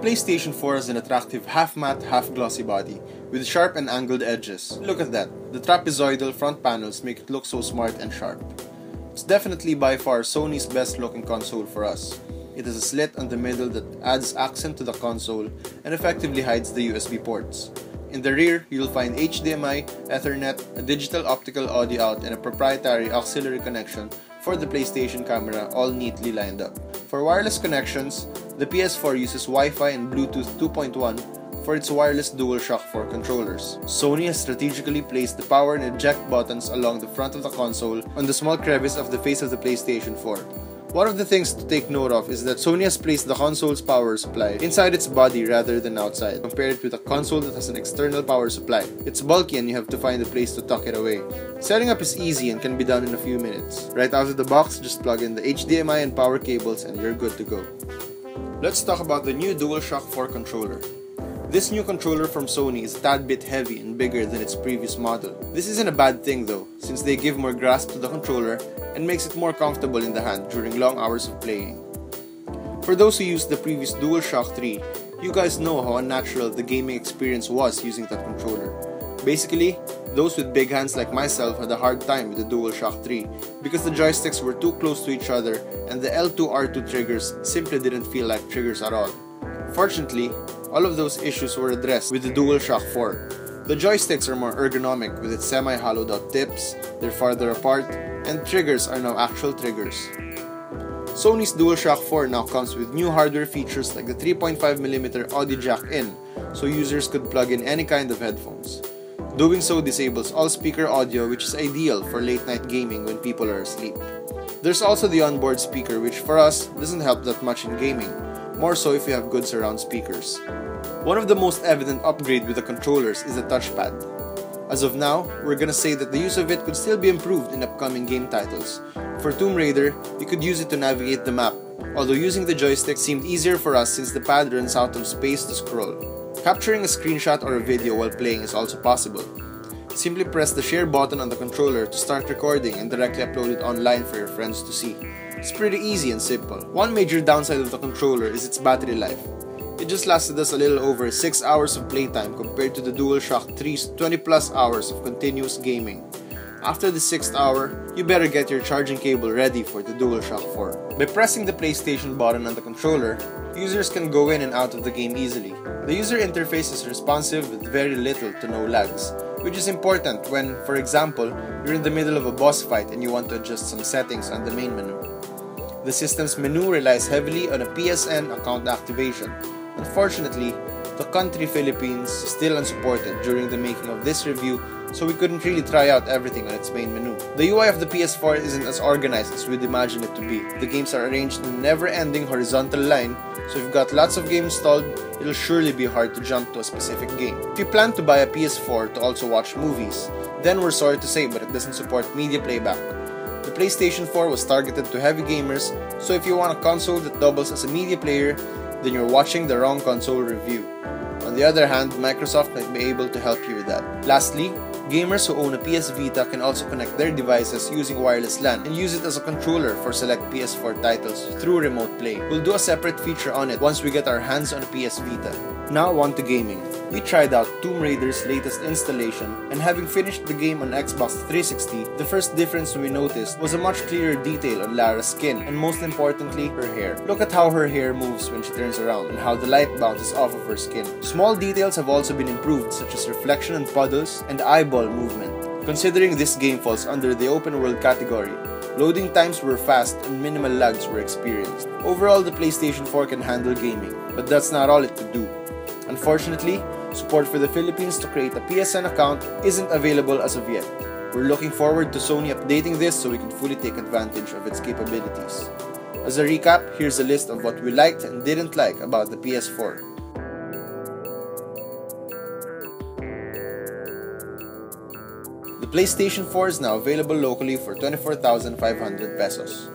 PlayStation 4 has an attractive half-matte, half-glossy body with sharp and angled edges. Look at that, the trapezoidal front panels make it look so smart and sharp. It's definitely by far Sony's best looking console for us. It has a slit on the middle that adds accent to the console and effectively hides the USB ports. In the rear, you'll find HDMI, Ethernet, a digital optical audio out, and a proprietary auxiliary connection for the PlayStation camera, all neatly lined up. For wireless connections, the PS4 uses Wi-Fi and Bluetooth 2.1 for its wireless DualShock 4 controllers. Sony has strategically placed the power and eject buttons along the front of the console on the small crevice of the face of the PlayStation 4. One of the things to take note of is that Sony has placed the console's power supply inside its body rather than outside, compared with a console that has an external power supply. It's bulky and you have to find a place to tuck it away. Setting up is easy and can be done in a few minutes. Right out of the box, just plug in the HDMI and power cables and you're good to go. Let's talk about the new DualShock 4 controller. This new controller from Sony is a tad bit heavy and bigger than its previous model. This isn't a bad thing though, since they give more grasp to the controller and makes it more comfortable in the hand during long hours of playing. For those who used the previous DualShock 3, you guys know how unnatural the gaming experience was using that controller. Basically, those with big hands like myself had a hard time with the DualShock 3 because the joysticks were too close to each other and the L2 R2 triggers simply didn't feel like triggers at all. Fortunately, all of those issues were addressed with the DualShock 4. The joysticks are more ergonomic with its semi-hollowed out tips, they're farther apart, and triggers are now actual triggers. Sony's DualShock 4 now comes with new hardware features like the 3.5mm audio jack in, so users could plug in any kind of headphones. Doing so disables all speaker audio, which is ideal for late night gaming when people are asleep. There's also the onboard speaker, which for us doesn't help that much in gaming, more so if you have good surround speakers. One of the most evident upgrades with the controllers is the touchpad. As of now, we're gonna say that the use of it could still be improved in upcoming game titles. For Tomb Raider, you could use it to navigate the map, although using the joystick seemed easier for us since the pad runs out of space to scroll. Capturing a screenshot or a video while playing is also possible. Simply press the share button on the controller to start recording and directly upload it online for your friends to see. It's pretty easy and simple. One major downside of the controller is its battery life. It just lasted us a little over 6 hours of playtime compared to the DualShock 3's 20 plus hours of continuous gaming. After the 6th hour, you better get your charging cable ready for the DualShock 4. By pressing the PlayStation button on the controller, users can go in and out of the game easily. The user interface is responsive with very little to no lags, which is important when, for example, you're in the middle of a boss fight and you want to adjust some settings on the main menu. The system's menu relies heavily on a PSN account activation. Unfortunately, the country Philippines is still unsupported during the making of this review, so we couldn't really try out everything on its main menu. The UI of the PS4 isn't as organized as we'd imagine it to be. The games are arranged in a never-ending horizontal line, so if you've got lots of games installed, it'll surely be hard to jump to a specific game. If you plan to buy a PS4 to also watch movies, then we're sorry to say but it doesn't support media playback. The PlayStation 4 was targeted to heavy gamers, so if you want a console that doubles as a media player, then you're watching the wrong console review. On the other hand, Microsoft might be able to help you with that. Lastly, gamers who own a PS Vita can also connect their devices using wireless LAN and use it as a controller for select PS4 titles through remote play. We'll do a separate feature on it once we get our hands on a PS Vita. Now on to gaming. We tried out Tomb Raider's latest installation, and having finished the game on Xbox 360, the first difference we noticed was a much clearer detail on Lara's skin, and most importantly, her hair. Look at how her hair moves when she turns around, and how the light bounces off of her skin. Small details have also been improved, such as reflection on puddles and eyeball movement. Considering this game falls under the open world category, loading times were fast and minimal lags were experienced. Overall, the PlayStation 4 can handle gaming, but that's not all it could do. Unfortunately, support for the Philippines to create a PSN account isn't available as of yet. We're looking forward to Sony updating this so we can fully take advantage of its capabilities. As a recap, here's a list of what we liked and didn't like about the PS4. The PlayStation 4 is now available locally for 24,500 pesos.